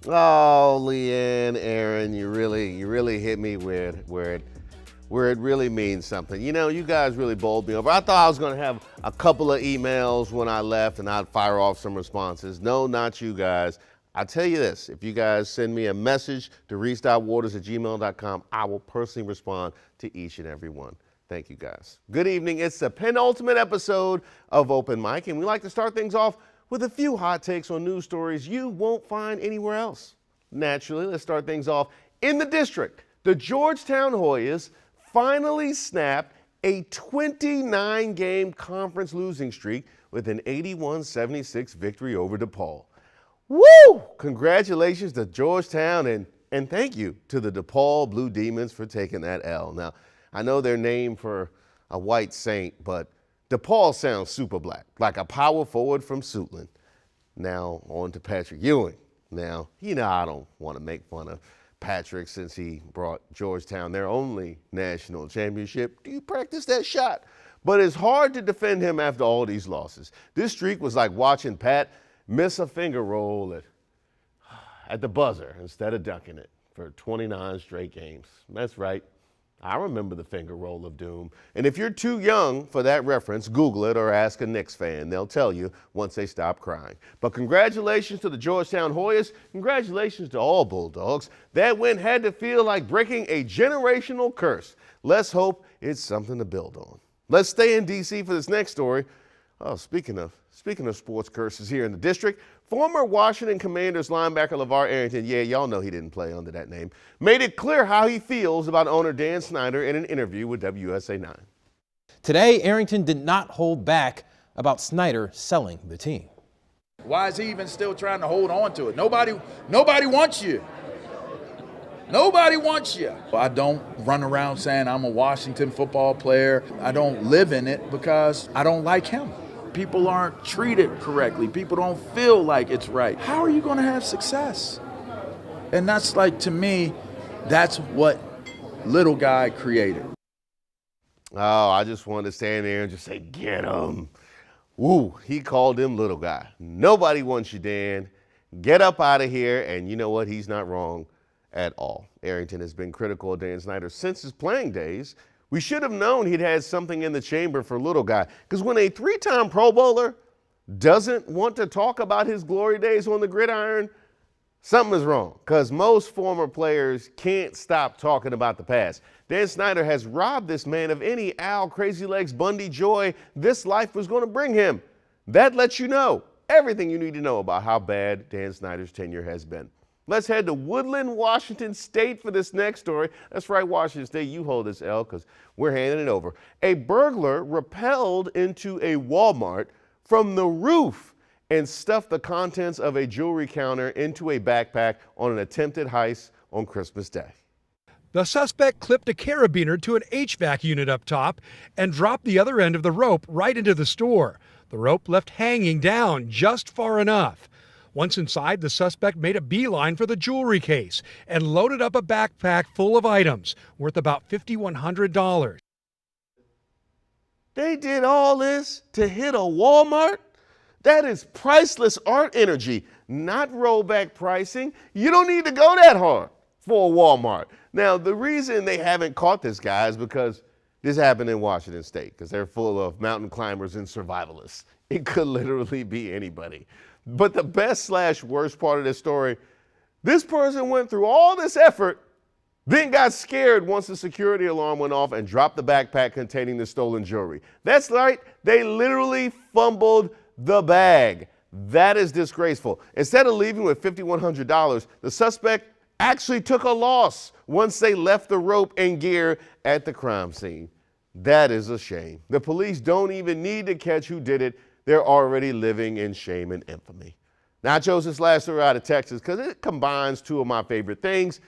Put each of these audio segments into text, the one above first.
Oh, Leanne, Aaron, you really hit me where it really means something. You know, you guys really bowled me over. I thought I was going to have a couple of emails when I left and I'd fire off some responses. No, not you guys. I'll tell you this, if you guys send me a message to reese.waters@gmail.com, I will personally respond to each and every one. Thank you guys. Good evening. It's the penultimate episode of Open Mic, and we like to start things off with a few hot takes on news stories you won't find anywhere else. Naturally, let's start things off in the district. The Georgetown Hoyas finally snapped a 29-game conference losing streak with an 81-76 victory over DePaul. Woo! Congratulations to Georgetown and thank you to the DePaul Blue Demons for taking that L. Now, I know they're named for a white saint, but DePaul sounds super black, like a power forward from Suitland. Now, on to Patrick Ewing. Now, I don't want to make fun of Patrick since he brought Georgetown their only national championship. Do you practice that shot? But it's hard to defend him after all these losses. This streak was like watching Pat miss a finger roll at the buzzer instead of dunking it for 29 straight games. That's right. I remember the finger roll of doom. And if you're too young for that reference, Google it or ask a Knicks fan. They'll tell you once they stop crying. But congratulations to the Georgetown Hoyas. Congratulations to all Bulldogs. That win had to feel like breaking a generational curse. Let's hope it's something to build on. Let's stay in D.C. for this next story. Oh, speaking of sports curses here in the district, former Washington Commanders linebacker LaVar Arrington, yeah, y'all know he didn't play under that name, made it clear how he feels about owner Dan Snyder in an interview with WSA 9. Today, Arrington did not hold back about Snyder selling the team. Why is he even still trying to hold on to it? Nobody wants you. Nobody wants you. I don't run around saying I'm a Washington football player. I don't live in it because I don't like him. People aren't treated correctly. People don't feel like it's right. How are you going to have success? And that's like, to me, that's what little guy created. Oh, I just wanted to stand there and just say, get him. Woo, he called him little guy. Nobody wants you, Dan. Get up out of here. And you know what? He's not wrong at all. Arrington has been critical of Dan Snyder since his playing days. We should have known he'd had something in the chamber for little guy, because when a three-time Pro Bowler doesn't want to talk about his glory days on the gridiron, something is wrong, because most former players can't stop talking about the past. Dan Snyder has robbed this man of any Al Crazy Legs Bundy joy this life was going to bring him. That lets you know everything you need to know about how bad Dan Snyder's tenure has been. Let's head to Woodland, Washington State for this next story. That's right, Washington State, you hold this L because we're handing it over. A burglar rappelled into a Walmart from the roof and stuffed the contents of a jewelry counter into a backpack on an attempted heist on Christmas Day. The suspect clipped a carabiner to an HVAC unit up top and dropped the other end of the rope right into the store. The rope left hanging down just far enough. Once inside, the suspect made a beeline for the jewelry case and loaded up a backpack full of items worth about $5,100. They did all this to hit a Walmart? That is priceless art energy, not rollback pricing. You don't need to go that hard for a Walmart. Now, the reason they haven't caught this guy is because this happened in Washington State, because they're full of mountain climbers and survivalists. It could literally be anybody. But the best/worst part of this story, this person went through all this effort, then got scared once the security alarm went off and dropped the backpack containing the stolen jewelry. That's right, they literally fumbled the bag. That is disgraceful. Instead of leaving with $5,100, the suspect actually took a loss once they left the rope and gear at the crime scene. That is a shame. The police don't even need to catch who did it. They're already living in shame and infamy. Now, I chose this last story out of Texas because it combines two of my favorite things,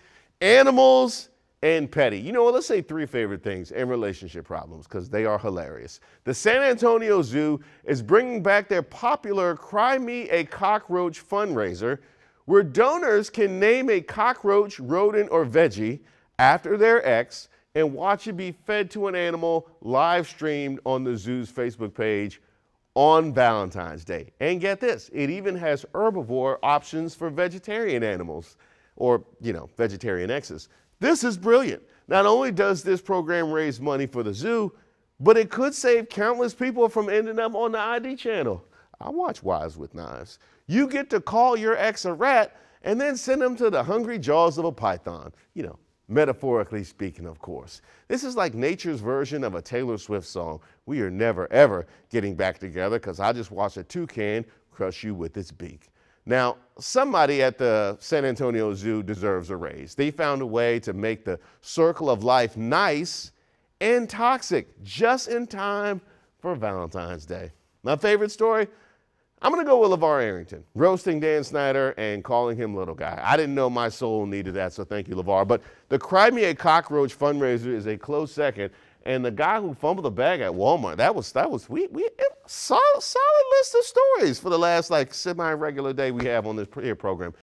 animals and petty. You know what? Let's say three favorite things and relationship problems because they are hilarious. The San Antonio Zoo is bringing back their popular Cry Me a Cockroach fundraiser, where donors can name a cockroach, rodent, or veggie after their ex and watch it be fed to an animal live streamed on the zoo's Facebook page, on Valentine's Day. And get this, it even has herbivore options for vegetarian animals or, vegetarian X's. This is brilliant. Not only does this program raise money for the zoo, but it could save countless people from ending up on the ID channel. I watch Wives with Knives. You get to call your ex a rat and then send them to the hungry jaws of a python. Metaphorically speaking, of course. This is like nature's version of a Taylor Swift song. We are never, ever getting back together because I just watched a toucan crush you with its beak. Now, somebody at the San Antonio Zoo deserves a raise. They found a way to make the circle of life nice and toxic just in time for Valentine's Day. My favorite story? I'm going to go with LaVar Arrington, roasting Dan Snyder and calling him little guy. I didn't know my soul needed that, so thank you, LaVar. But the Cry Me a Cockroach fundraiser is a close second. And the guy who fumbled the bag at Walmart, that was solid list of stories for the last semi-regular day we have on this program.